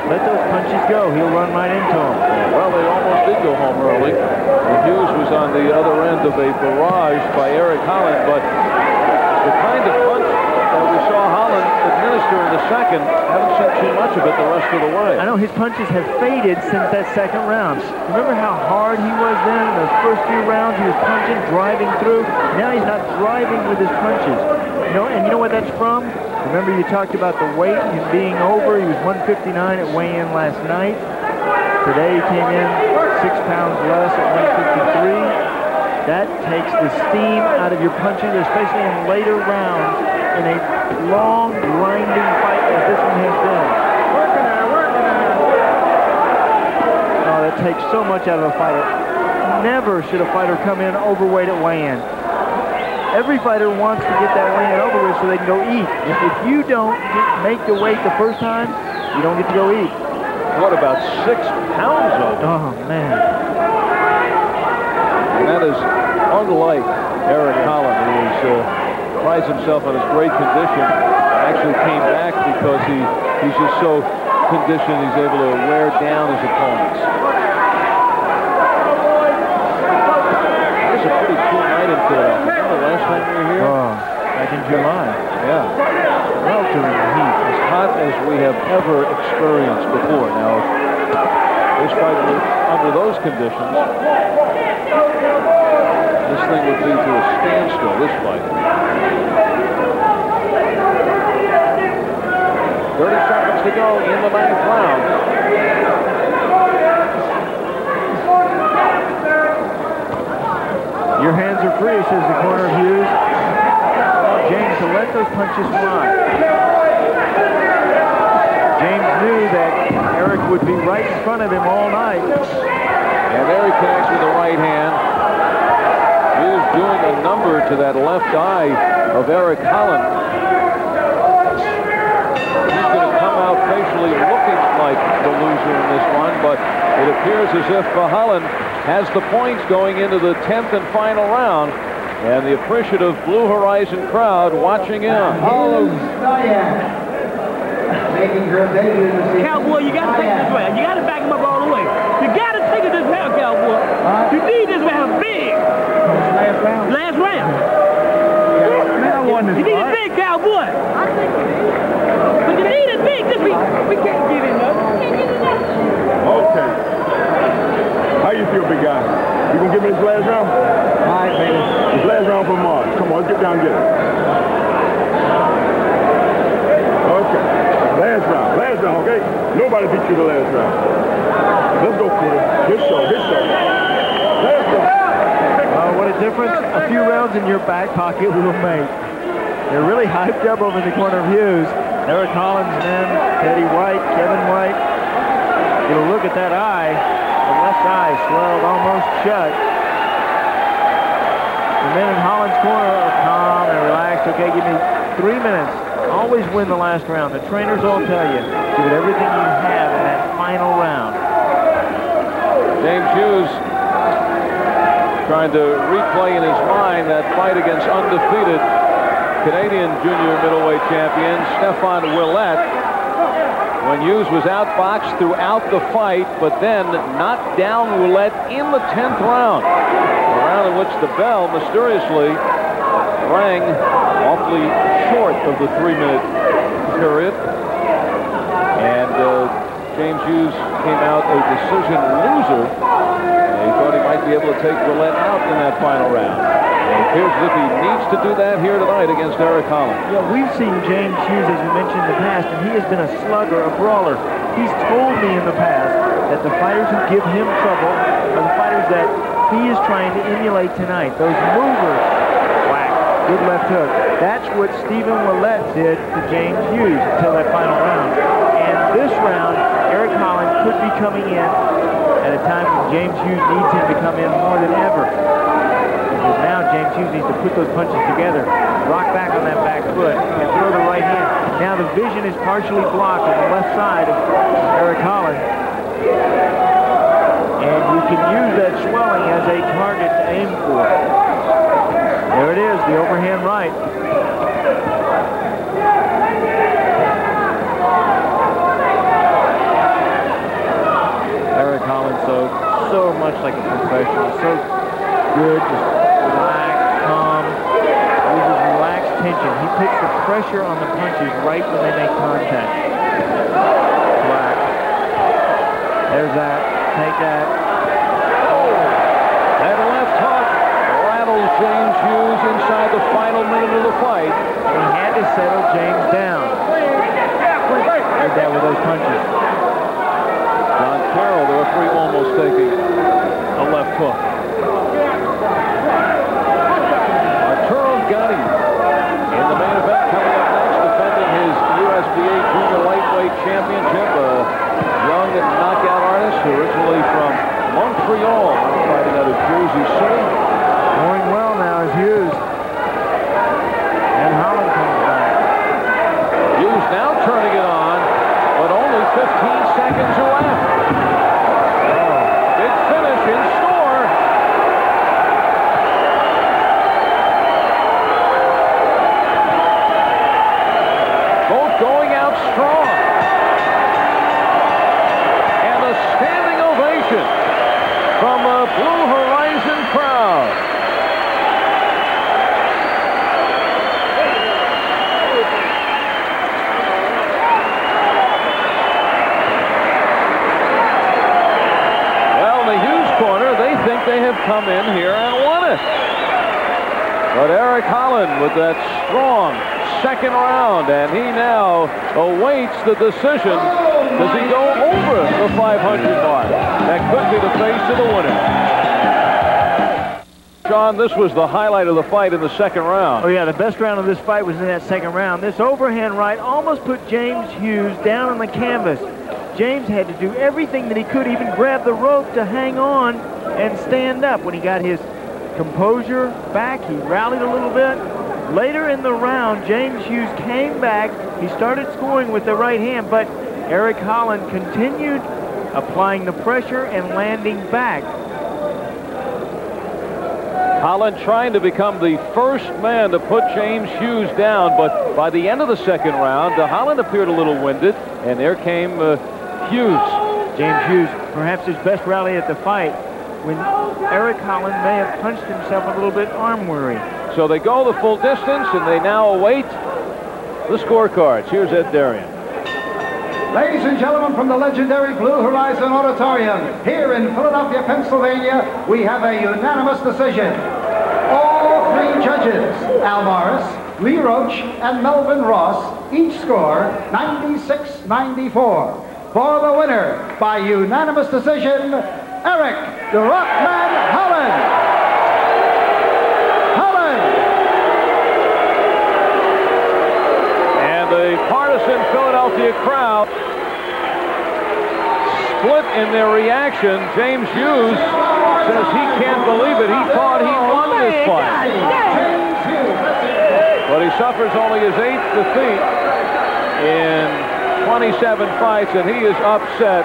Let those punches go. He'll run right into them. Well, they almost did go home early. Hughes was on the other end of a barrage by Eric Holland, but the kind of punch that we saw Holland administer in the second, haven't seen too much of it the rest of the way. I know his punches have faded since that second round. Remember how hard he was then in those first few rounds? He was punching, driving through. Now he's not driving with his punches. And you know what that's from? Remember you talked about the weight, him being over. He was 159 at weigh-in last night. Today he came in 6 pounds less at 153. That takes the steam out of your punches, especially in later rounds in a long, grinding fight like this one has been. Oh, that takes so much out of a fighter. Never should a fighter come in overweight at weigh-in. Every fighter wants to get that weigh-in over with so they can go eat. If you don't make the weight the first time, you don't get to go eat. What about 6 pounds over? Oh, man. And that is unlike Eric Holland, who prides himself on his great condition. Actually came back because he's just so conditioned he's able to wear down his opponents. It's a pretty cool night in Philadelphia. Remember the last time we were here? Oh, back in July. Yeah. Weltering heat. As hot as we have ever experienced before. Now, this fight under those conditions, this thing would be to a standstill, this fight. 30 seconds to go in the 9th round. Your hands are free, says the corner of Hughes. James, to let those punches fly. James knew that Eric would be right in front of him all night. And there he connects with the right hand. Hughes doing a number to that left eye of Eric Holland. He's going to come out facially looking like the loser in this one, but it appears as if Holland has the points going into the 10th and final round, and the appreciative Blue Horizon crowd watching in. Cowboy, you got to take this round. You got to back him up all the way. You got to take it this round, Cowboy. You need this round big. Last round. Last round. You need it big, Cowboy. But you need it big. We can't give it enough. Okay. How you feel, big guy? You gonna give me this last round? All right, baby. This last round for Mars. Come on, let's get down and get it. Okay. Last round, okay? Nobody beat you the last round. Let's go, Peter. His show. Let's go. What a difference a few rounds in your back pocket will make. They're really hyped up over in the corner of Hughes. Eric Holland's men, Teddy White, Kevin White. Get a look at that eye. The left eye swelled almost shut. The men in Holland's corner are calm and relaxed. Okay, give me 3 minutes. Always win the last round. The trainers all tell you, give it everything you have in that final round. James Hughes trying to replay in his mind that fight against undefeated Canadian junior middleweight champion Stefan Willett, when Hughes was outboxed throughout the fight, but then knocked down Willett in the 10th round. A round in which the bell mysteriously rang awfully short of the 3-minute period. And James Hughes came out a decision loser. He thought he might be able to take Willett out in that final round. And it appears as if he needs to do that here tonight against Eric Holland. Yeah, we've seen James Hughes, as we mentioned in the past, and he has been a slugger, a brawler. He's told me in the past that the fighters who give him trouble are the fighters that he is trying to emulate tonight. Those movers, whack, good left hook. That's what Stephen Willett did to James Hughes until that final round. And this round, Eric Holland could be coming in at a time when James Hughes needs him to come in more than ever. Because now James Hughes needs to put those punches together, rock back on that back foot, and throw the right hand. Now the vision is partially blocked on the left side of Eric Holland. And you can use that swelling as a target to aim for. There it is, the overhand right. much like a professional. So good, just relaxed, calm, uses relaxed tension. He puts the pressure on the punches right when they make contact. Black. There's that. Take that. That left hook rattles James Hughes inside the final minute of the fight. He had to settle James down. Did that with those punches. John Carroll, the referee, almost taking a left hook. Arturo Gatti in the main event, coming up next, defending his USBA Junior Lightweight Championship. A young knockout artist originally from Montreal, fighting out of Jersey City. Going well now is Hughes. And Holland comes back. Hughes now turning it on, but only 15 seconds are left. Oh, big finish in store. Both going out strong. And a standing ovation from a Blue Horizon crowd. They have come in here and won it. But Eric Holland with that strong second round, and he now awaits the decision. Does he go over the 500 mark? That could be the face of the winner. Sean, this was the highlight of the fight in the second round. Oh yeah, the best round of this fight was in that second round. This overhand right almost put James Hughes down on the canvas. James had to do everything that he could, even grab the rope to hang on and stand up. When he got his composure back, he rallied a little bit. Later in the round, James Hughes came back. He started scoring with the right hand, but Eric Holland continued applying the pressure and landing back. Holland trying to become the first man to put James Hughes down, but by the end of the second round, Holland appeared a little winded, and there came Hughes. James Hughes, perhaps his best rally at the fight, when Eric Holland may have punched himself a little bit arm-weary. So they go the full distance, and they now await the scorecards. Here's Ed Darian. Ladies and gentlemen, from the legendary Blue Horizon Auditorium here in Philadelphia, Pennsylvania, we have a unanimous decision. All three judges, Al Morris, Lee Roach, and Melvin Ross, each score 96-94. For the winner, by unanimous decision, Eric the Rockman Holland. And the partisan Philadelphia crowd split in their reaction. James Hughes says he can't believe it. He thought he won this fight. But he suffers only his 8th defeat in 27 fights, and he is upset.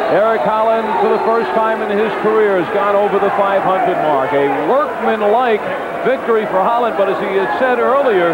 Eric Holland, for the first time in his career, has gone over the 500 mark. A workman-like victory for Holland, but as he had said earlier,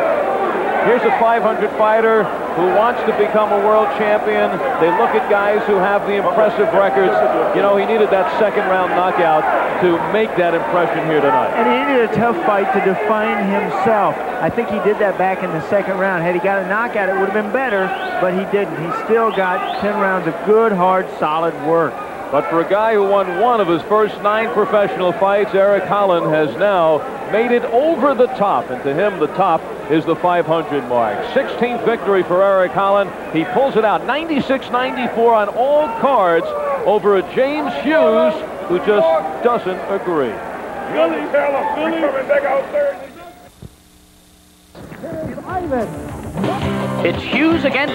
here's a 500 fighter who wants to become a world champion. They look at guys who have the impressive records. You know, he needed that second round knockout to make that impression here tonight. And he needed a tough fight to define himself. I think he did that back in the second round. Had he got a knockout, it would have been better, but he didn't. He still got 10 rounds of good, hard, solid work. But for a guy who won one of his first 9 professional fights, Eric Holland has now made it over the top. And to him, the top is the 500 mark. 16th victory for Eric Holland. He pulls it out 96-94 on all cards over a James Hughes who just doesn't agree. Billy, tell him, Billy, coming back out Thursday. It's Hughes against